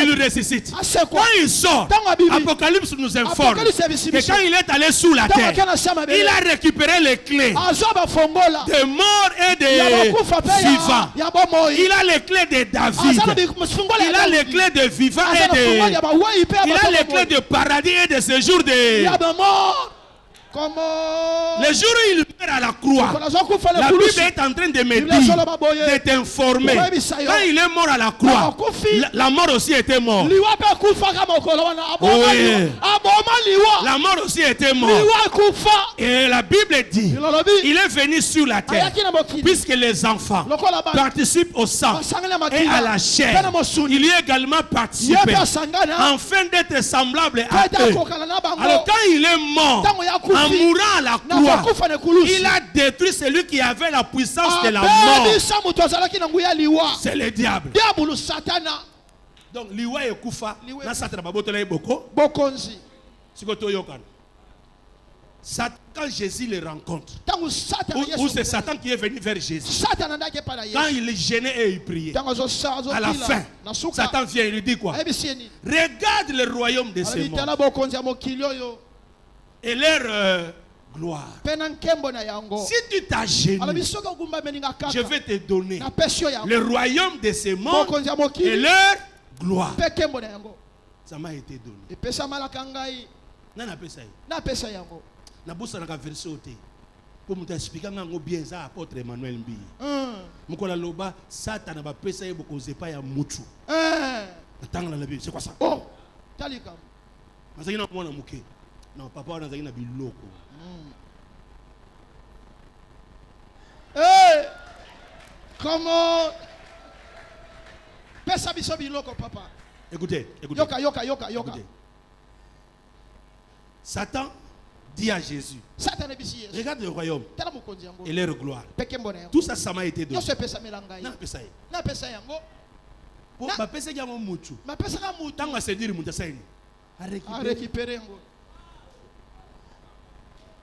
il ressuscite. Quand il sort, Apocalypse nous informe que quand il est allé sous la terre, il a récupéré les clés de mort et de vivant. Il a les clés de David. Il a les clés de vivant et de... Il a les clés de paradis et de séjour de... Comment? Le jour où il meurt à la croix, la Bible est en train de me dire, de t'informer. Quand il est mort à la croix, la mort aussi était morte. Oui. La mort aussi était morte. Et la Bible dit, il est venu sur la terre, puisque les enfants participent au sang et à la chair. Il y a également participé, afin d'être semblable à eux. Alors quand il est mort, en mourant à la croix, il a détruit celui qui avait la puissance de la mort. C'est le diable. Donc, liwa et kufa, na satana babotola boko. Quand Jésus le rencontre, ou c'est Satan qui est venu vers Jésus, quand il gênait et il priait, à la fin, Satan vient et lui dit quoi? Regarde le royaume de ces mondes et leur gloire. Si tu t'agenouilles, je vais te donner le royaume de ces mondes et leur gloire. Ça m'a été donné. Na bosa na verset ote pour nous expliquer ngango bien ça apôtre Emmanuel Mbi. Mukola loba Satan ba pesa yebo ko zepa ya mutu. Tanga la Bible, c'est quoi ça? Oh, talika. Mazaki na mwana muke. Non, papa on azaki na biloko. Eh! Comment pesa biso biloko papa? Écoutez. Yoka. Écoutez. Satan dit à Jésus, regarde le royaume et leur gloire. Tout ça, ça m'a été donné.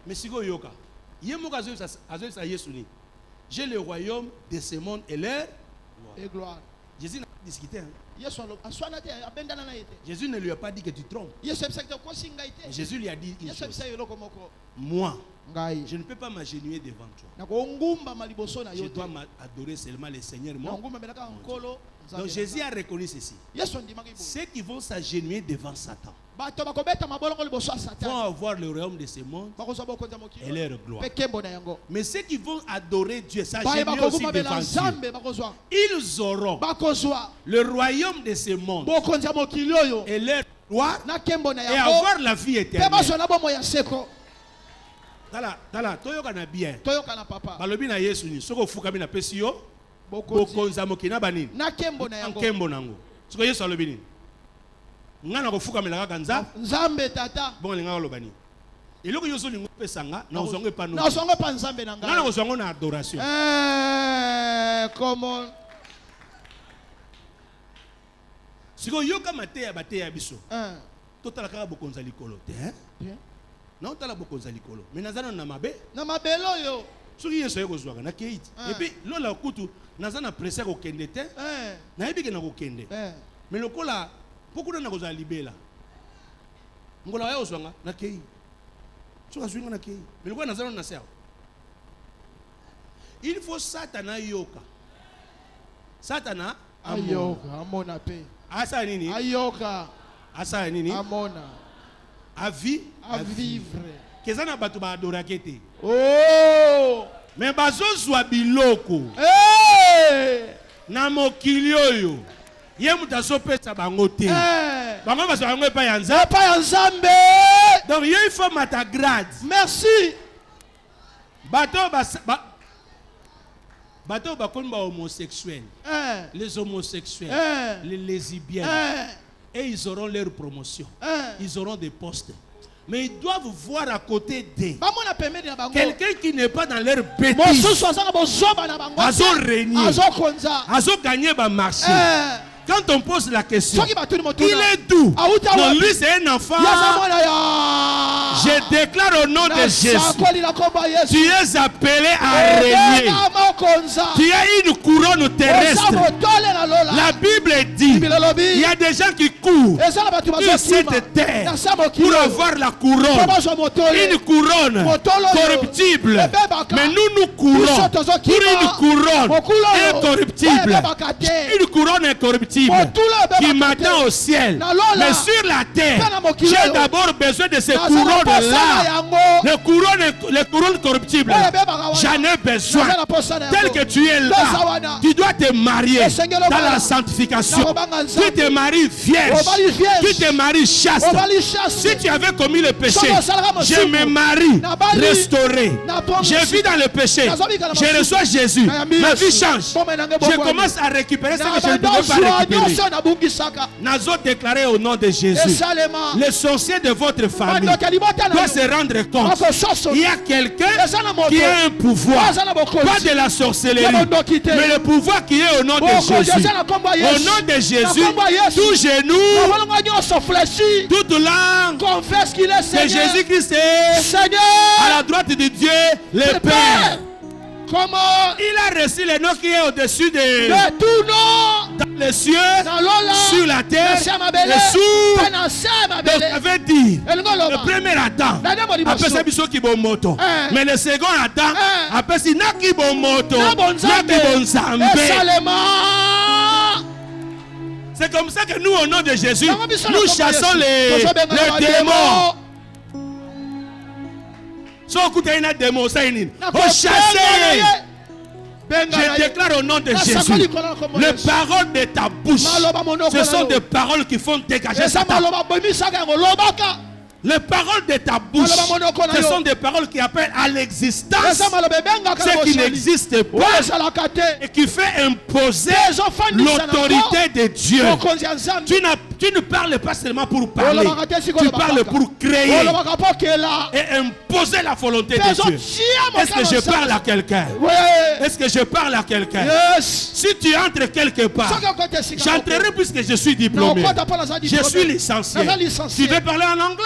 Mais si vous j'ai le royaume de ce monde et leur gloire. Jésus n'a pas discuté. Jésus ne lui a pas dit que tu trompes. Jésus lui a dit une chose. Moi, je ne peux pas m'agenouiller devant toi. Je dois adorer seulement le Seigneur mon Dieu. Donc Jésus a reconnu ceci. Ceux qui vont s'agenouiller devant Satan vont avoir le royaume de ce monde et leur gloire. Mais ceux qui vont adorer Dieu, s'agenouiller aussi devant Dieu, ils auront le royaume de ce monde et leur gloire et avoir la vie éternelle. Tala, toyoka na bien. Balobi na Yesu ni soko fukami na pesi yo bokonza mokina banini na kembo nango. Soko Yesu alobi ni ngana ko fukami la kaka nzambe tata bon linga aloba ni eloko yoso lingo pesanga na ozongo epano na ozongo pa nzambe na ngana ozongo na adoration. Comment siko yoka mateya bateya biso totala kaka bokonza likolo te non tala bokonza likolo mais nazana na mabe loyo soki yeso yeko zwaka na keiti et puis lola kutu nazana pressé ko kende te na yebike na ko kende mais lokola pokuna na ko za libela ngola ya oswanga na kei soka zwinga na kei mais lokola nazana na sel il faut Satana yoka Satana ayoka amona pe asa nini ayoka asa nini amona à vivre. Kezana batu ba adorakete. Oh! Mais bazozwa biloko. Na mokili oyo. Ye mutaso pesa bango te. Bango baso bango pa yanza. Pa yanzambe. Donc il faut mata grade. Merci. Bato ba konba homosexuels. Les homosexuels, les lesbiennes. Et ils auront leur promotion. Ils auront des postes. Mais ils doivent voir à côté d'eux quelqu'un qui n'est pas dans leur bêtise. Azo régner. Azo gagner ba marché. Quand on pose la question, il est d'où? Non, lui c'est un enfant. Je déclare au nom de Jésus, tu es appelé à régner. Tu as une couronne terrestre. La Bible dit, il y a des gens qui courent sur cette terre pour avoir la couronne. Une couronne corruptible. Mais nous courons pour une couronne incorruptible. Une couronne incorruptible qui m'attend au ciel. Mais sur la terre, j'ai d'abord besoin de ces couronnes de l'art, les couronnes corruptibles, j'en ai besoin. Tel que tu es là, tu dois te marier dans la sanctification. Tu te maries vierge, tu te maries chaste. Si tu avais commis le péché, je me marie restauré. Je vis dans le péché, je reçois Jésus, ma vie change. Je commence à récupérer ce que je ne pouvais pas récupérer. Nazo déclaré au nom de Jésus, les sorciers de votre famille doivent se rendre compte. Il y a quelqu'un qui a un pouvoir, pas de la sorcellerie, mais le pouvoir qui est au nom de Jésus. Au nom de Jésus, tout genou, toute langue, que Jésus-Christ est à la droite de Dieu, le Père. Comment il a reçu le nom qui est au-dessus de tout nom dans les cieux, sur la terre et sous. Donc ça veut dire le premier Adam appelle ça biso qui bon moto, mais le second Adam appelle ça naki bon moto, naki bon zambe. C'est comme ça que nous au nom de Jésus nous chassons les démons. Je déclare au nom de Jésus, les paroles de ta bouche, ce sont des paroles qui font dégager Satan. Les paroles de ta bouche, ce sont des paroles qui appellent à l'existence ce qui n'existe pas et qui fait imposer l'autorité de Dieu. Tu ne parles pas seulement pour parler, tu parles pour créer et imposer la volonté de Dieu. Est-ce que je parle à quelqu'un? Est-ce que je parle à quelqu'un? Si tu entres quelque part, j'entrerai puisque je suis diplômé, je suis licencié. Tu veux parler en anglais?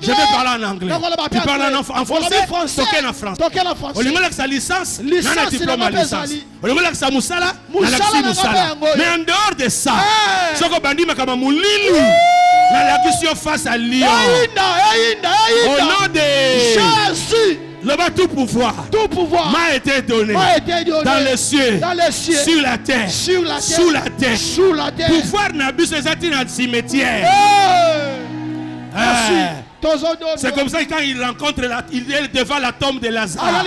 Je vais parler en anglais. Tu parles en français? Toquer en français. Au niveau de sa licence, on a un diplôme à licence. Au niveau de sa moussala, on a un moussala. Mais en dehors de ça, ce que Bandi Makama Moulili, la question face à Lyon. Au nom de Jésus. Tout pouvoir m'a été donné dans les cieux, sur la terre, sous la terre. Pouvoir n'a bu ses atines dans le cimetière. C'est comme ça que quand il rencontre, il est devant la tombe de Lazare.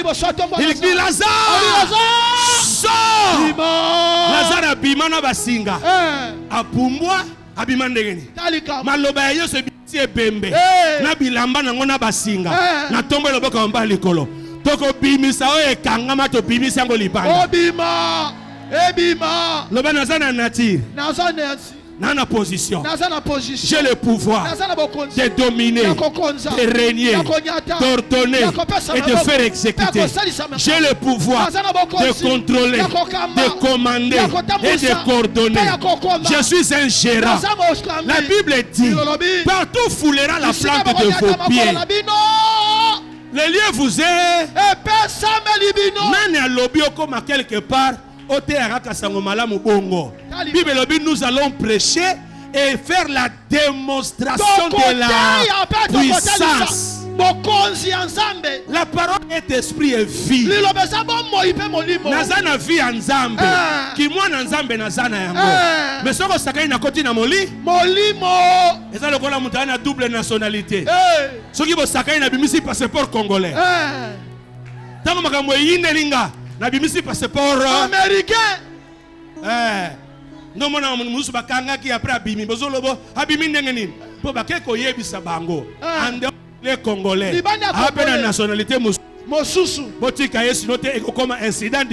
Il dit Lazare, sors. Lazare abimana basinga. Apumbwa abimandegeni. Maloba yo se bisi ebembe. Na bilamba nango na basinga. Na tombe loboko mba likolo. Toko bimisa o ekangama to bimisa ngo libanda. Obima. Ebima. Loba nazana nature. Dans position, j'ai le pouvoir de dominer, de régner, d'ordonner et de faire exécuter. J'ai le pouvoir de contrôler, de commander et de coordonner. Je suis un gérant. La Bible dit, partout foulera la plante de vos pieds. Le lieu vous est. Nani a lobby comme à quelque part. Nous allons prêcher et faire la démonstration de la puissance. La parole est esprit et vie. Nazana vie en Zambé. Qui moi en Zambé nazana yango. Mais ce que ça gagne na koti na molimo. Et ça le kola mutana double nationalité. Ce qui vous sakai na bimisi passeport congolais. Tango makambo yinelinga. Na bimisi passeport américain. Non mona musu bakanga ki après abimi bozolobo abimi ndengeni po bakeko yebisa bango ande les congolais apena nationalité mosusu botika yesu note ekokoma incident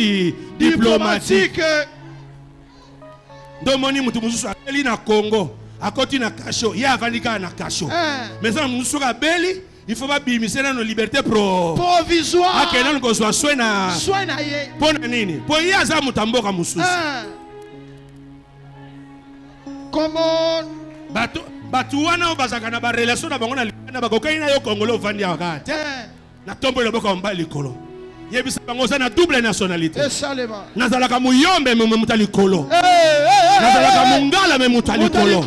diplomatique. Ndomoni mutu mususu abeli na Congo akoti na kasho ya avandika na kasho mais ça mususu abeli. Il faut pas bimiser dans nos libertés provisoires. Akena ngo zwa swena ye. Pona nini? Po yaza mutamboka mususu. Comment batu wana bazaka na ba relation na bango na libanda bakokai na yo Congolais ovandi akate. Na tombo loboko mbali kolo. Yebisa bango za na double nationalité. Nazalaka muyombe me mutali kolo. Nazalaka mungala me mutali kolo.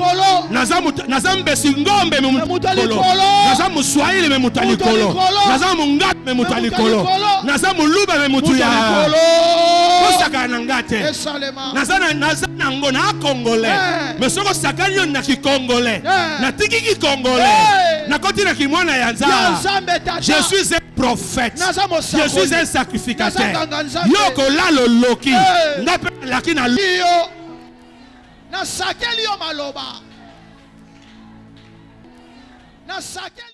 Nazambe singombe me mutali kolo. Nazamu swahili me mutali kolo. Nazamu ngala me mutali kolo. Nazamu luba me mutuya kolo. Kosaka nangate. Nazana ngona congolais. Mais soko sakanyo na ki congolais. Na tiki ki congolais. Nakoti kimwana ya Nzambe. Je suis un prophète. Je suis un sacrificateur. Yoko la loloki. Ngape lakina liyo. Na sakeli yo maloba. Na sakeli